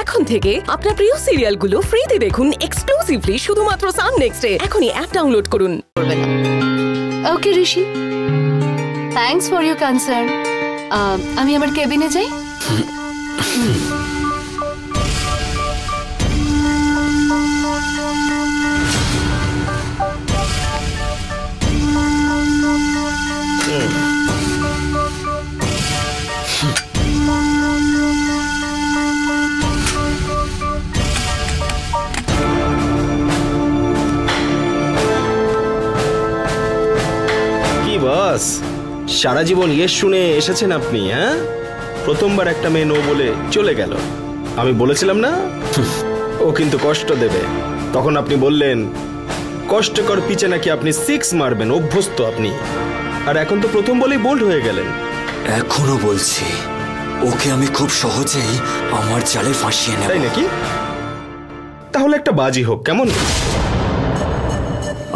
এখন থেকে আপনার প্রিয় সিরিয়ালগুলো ফ্রিতে দেখুন এক্সক্লুসিভলি শুধুমাত্র সান নেক্সটে। এখনই অ্যাপ ডাউনলোড করুন। ওকে ঋষি, থ্যাঙ্কস ফর ইউর কনসার্ন। আমি আমার কেবিনে যাই। বস, সারা জীবন ইয়েস শুনে এসেছেন আপনি। হ্যাঁ, প্রথমবার একটা মেয়ে নো বলে চলে গেল। আমি বলেছিলাম না ও কিন্তু কষ্ট দেবে। তখন আপনি বললেন কষ্টকর পিচে নাকি আপনি 6 মারবেন, অভ্যস্ত আপনি। আর এখন তো প্রথম বলেই বোল্ড হয়ে গেলেন। এখনো বলছি ওকে আমি খুব সহজেই আমার জালে ফাঁসিয়ে নেব। তাই নাকি? তাহলে একটা বাজি হোক, কেমন?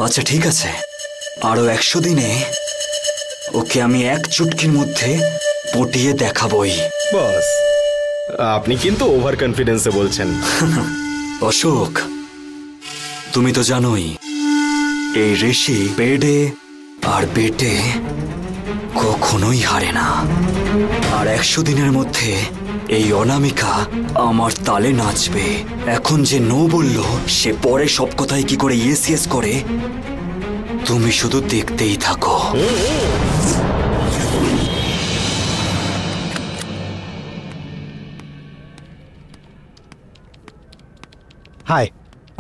আচ্ছা ঠিক আছে, আরো 100 দিনে ওকে আমি এক চুটকির মধ্যে পটিয়ে দেখাবই। বস, আপনি কিন্তু ওভার কনফিডেন্সে বলছেন। অশোক, তুমি তো জানোই এই ঋষি বেডে আর বেটে কখনোই হারে না। আর 100 দিনের মধ্যে এই অনামিকা আমার তালে নাচবে। এখন যে নো বলল সে পরে সব কথাই কি করে ইয়েস ইয়েস করে, তুমি শুধু দেখতেই থাকো। হাই,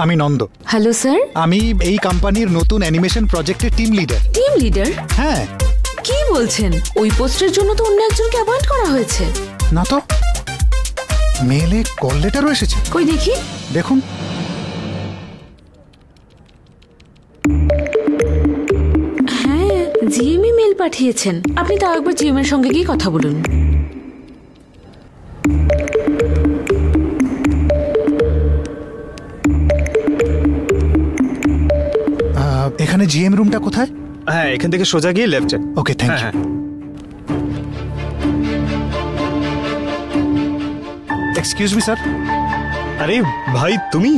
আমি নন্দ। Hello sir. আমি এই কোম্পানির নতুন অ্যানিমেশন প্রজেক্টের টিম লিডার। Team leader? হ্যাঁ। কি বলছেন? ওই পোস্টের জন্য তো অন্য একজনকে অ্যাপয়েন্ট করা হয়েছে। না তো, মেলে কল লেটারও এসেছে। কই দেখি। দেখুন। হ্যাঁ, জিএমই মেল পাঠিয়েছেন। আপনি তাও একবার জিএম এর সঙ্গে গিয়ে কথা বলুন। এখানে জিএম রুমটা কোথায়? হ্যাঁ, এখান থেকে সোজা গিয়ে লেফটে। Okay, thank you. Excuse me sir. আরে ভাই, তুমি?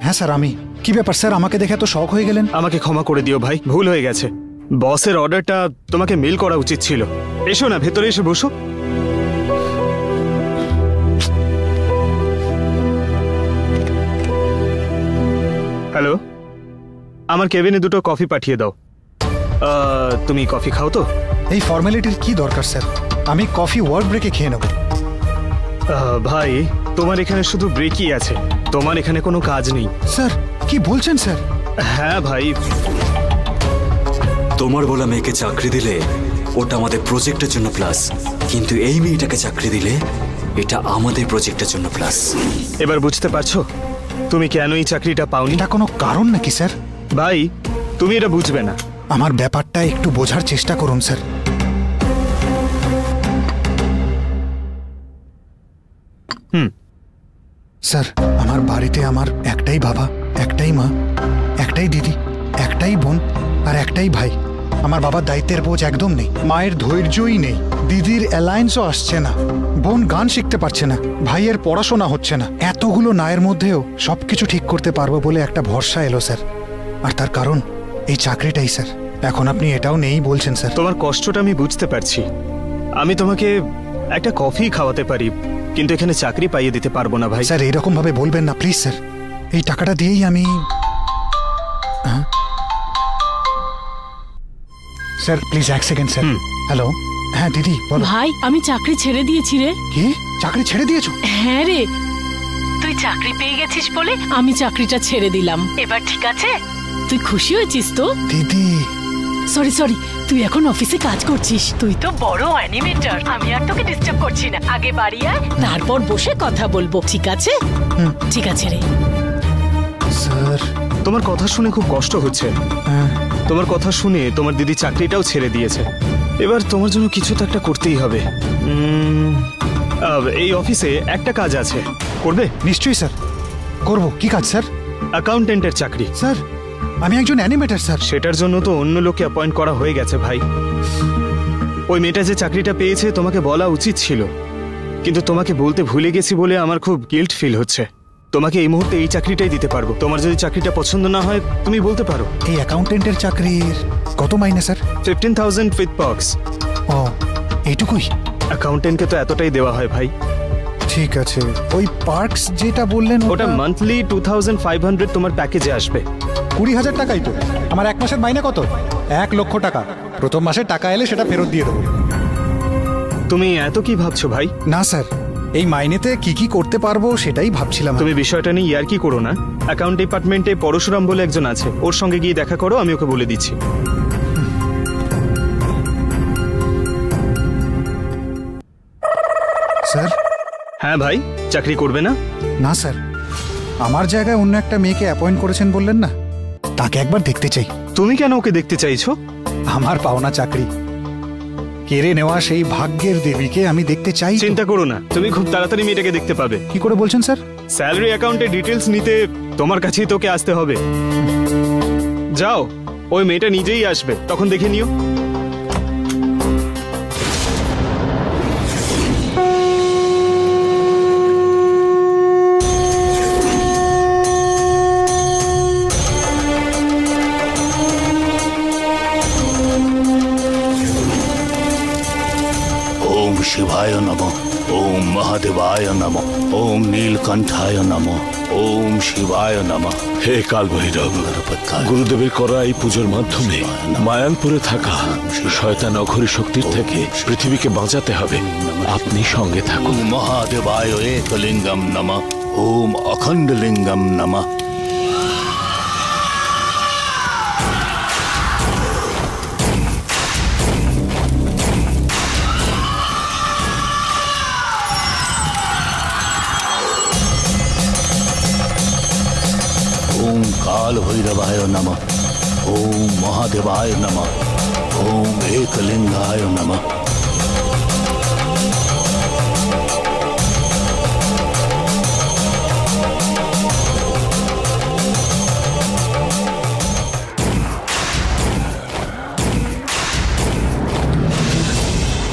হ্যাঁ স্যার, আমি। কি ব্যাপার স্যার, আমাকে দেখে তো শক হয়ে গেলেন? আমাকে ক্ষমা করে দিও ভাই, ভুল হয়ে গেছে। বসের অর্ডারটা তোমাকে মেল করা উচিত ছিল। এসো না, ভেতরে এসে বসো। হ্যালো, আমার কেবিনে 2টো কফি পাঠিয়ে দাও। তুমি কফি খাও তো? এই ফর্মালিটির কি দরকার স্যার? আমি কফি ওয়ার্ক ব্রেকে খেয়ে নেব। ভাই, তোমার এখানে শুধু ব্রেকই আছে, তোমার এখানে কোনো কাজ নেই। স্যার, কি বলছেন স্যার? হ্যাঁ ভাই। তোমার বলা মেয়েকে চাকরি দিলে ওটা আমাদের প্রজেক্টের জন্য প্লাস, কিন্তু এই মেয়েটাকে চাকরি দিলে এটা আমাদের প্রজেক্টের জন্য প্লাস। এবার বুঝতে পারছো তুমি কেন এই চাকরিটা পাওনি? এটা কোনো কারণ নাকি স্যার? ভাই, তুমি এটা বুঝবে না। আমার ব্যাপারটা একটু বোঝার চেষ্টা করুন স্যার। স্যার, আমার বাড়িতে আমার একটাই বাবা, একটাই মা, একটাই দিদি, একটাই বোন আর একটাই ভাই। আমার বাবার দায়িত্বের বোঝ একদম নেই, মায়ের ধৈর্যই নেই, দিদির অ্যালায়েন্সও আসছে না, বোন গান শিখতে পারছে না, ভাইয়ের পড়াশোনা হচ্ছে না। এতগুলো নায়ের মধ্যেও সবকিছু ঠিক করতে পারবো বলে একটা ভরসা এলো স্যার। আর তার কারণ এই চাকরিটাই স্যার। এখন আপনি এটাও নেই বলছেন স্যার। তোমার কষ্টটা আমি বুঝতে পারছি। আমি তোমাকে একটা কফি খাওয়াতে পারি, কিন্তু এখানে চাকরি পাইয়ে দিতে পারবো না ভাই। স্যার, এইরকম ভাবে বলবেন না প্লিজ স্যার। এই টাকাটা দিয়েই আমি। Sir please 1 second sir. Hello, হ্যাঁ দিদি বলো। ভাই, আমি চাকরি ছেড়ে দিয়েছি রে। কি? চাকরি ছেড়ে দিয়েছো? হ্যাঁ রে, তুই চাকরি পেয়ে গেছিস বলে আমি চাকরিটা ছেড়ে দিলাম। এবার ঠিক আছে? তুই খুশি হয়েছিস তো? দিদি সরি সরি, তুই এখন অফিসে কাজ করছিস, তুই তো বড় অ্যানিমেটর। আমি আর তোকে ডিস্টার্ব করছি না। আগে বাড়ি আয়, তারপর বসে কথা বলবো, ঠিক আছে? ঠিক আছে রে। স্যার, তোমার কথা শুনে খুব কষ্ট হচ্ছে। তোমার কথা শুনে তোমার দিদি চাকরিটাও ছেড়ে দিয়েছে। এবার তোমার জন্য কিছু তো একটা করতেই হবে। এই অফিসে একটা কাজ আছে, করবে? নিশ্চয়ই স্যার, করব। কি কাজ স্যার? অ্যাকাউন্টেন্টের চাকরি। স্যার, আমি একজন অ্যানিমেটর স্যার। সেটার জন্য তো অন্য লোককে অ্যাপয়েন্ট করা হয়ে গেছে ভাই। ওই মেয়েটা যে চাকরিটা পেয়েছে তোমাকে বলা উচিত ছিল। কিন্তু তোমাকে বলতে ভুলে গেছি বলে আমার খুব গিল্ট ফিল হচ্ছে। তোমাকে এই মুহূর্তে এই চাকরিটাই দিতে পারবো। তোমার যদি চাকরিটা পছন্দ না হয় তুমি বলতে পারো। এই অ্যাকাউন্টেন্টের চাকরির কত মাইনে স্যার? 15,000 with parks. ও, এইটুকুই? অ্যাকাউন্টেন্টকে তো এতটাই দেওয়া হয় ভাই। ঠিক আছে, ওই পার্কস যেটা বললেন ওটা মান্থলি 2,500 তোমার প্যাকেজে আসবে। 20,000 টাকাই তো। আমার এক মাসের মাইনে কত? 1 লক্ষ টাকা। প্রথম মাসে টাকা এলে সেটা ফেরত দিয়ে দেবো। তুমি এত কি ভাবছো ভাই? না স্যার, এই মাইনেতে কি কি করতে পারবো সেটাই ভাবছিলাম। তুমি বিষয়টা নিয়ে ইয়ার্কি করো না। অ্যাকাউন্ট ডিপার্টমেন্টে পরশুরাম বলে একজন আছে, ওর সঙ্গে গিয়ে দেখা করো, আমি ওকে বলে দিচ্ছি। স্যার? হ্যাঁ ভাই, চাকরি করবে না? না স্যার, আমার জায়গায় অন্য একটা মেয়েকে অ্যাপয়েন্ট করেছেন বললেন না, তাকে একবার দেখতে চাই। তুমি কেন ওকে দেখতে চাইছো? আমার পাওনা চাকরি কেড়ে নেওয়া সেই ভাগ্যের দেবীকে আমি দেখতে চাই। চিন্তা করো না, তুমি খুব তাড়াতাড়ি মেয়েটাকে দেখতে পাবে। কি করে বলছেন স্যার? স্যালারি অ্যাকাউন্টে ডিটেলস নিতে তোমার কাছেই তোকে আসতে হবে। যাও, ওই মেয়েটা নিজেই আসবে, তখন দেখে নিও। ओम शिवाय नमः, ओम महादेवाय नमः, ओम नीलकंठाय नमः, ओम शिवाय नमः। হে কাল ভৈরব, গুরুদেবের করা এই পুজোর মাধ্যমে মায়ানপুরে থাকা শয়তান অঘরী শক্তির থেকে পৃথিবীকে বাঁচাতে হবে। আপনি সঙ্গে থাকুন। ओम महादेवाय एकलिंगम नमः, ओम अखंड लिंगम नमः। ओम काल भैरवाय नमः, ओम महादेवाय नमः, ओम एकलिंगाय नमः।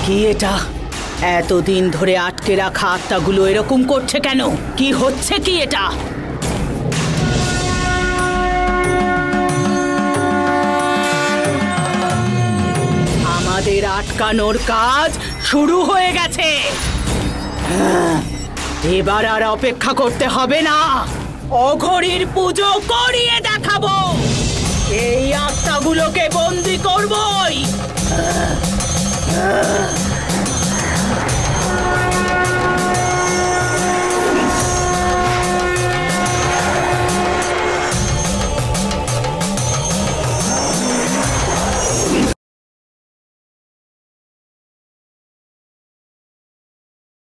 কি এটা? এতদিন ধরে আটকে রাখা আত্মাগুলো এরকম করছে কেন? কি হচ্ছে কি এটা? আমাদের আটকানোর কাজ শুরু হয়ে গেছে। এবার আর অপেক্ষা করতে হবে না, অঘরীর পুজো করিয়ে দেখাবো। এই আত্মাগুলোকে বন্দি করবই।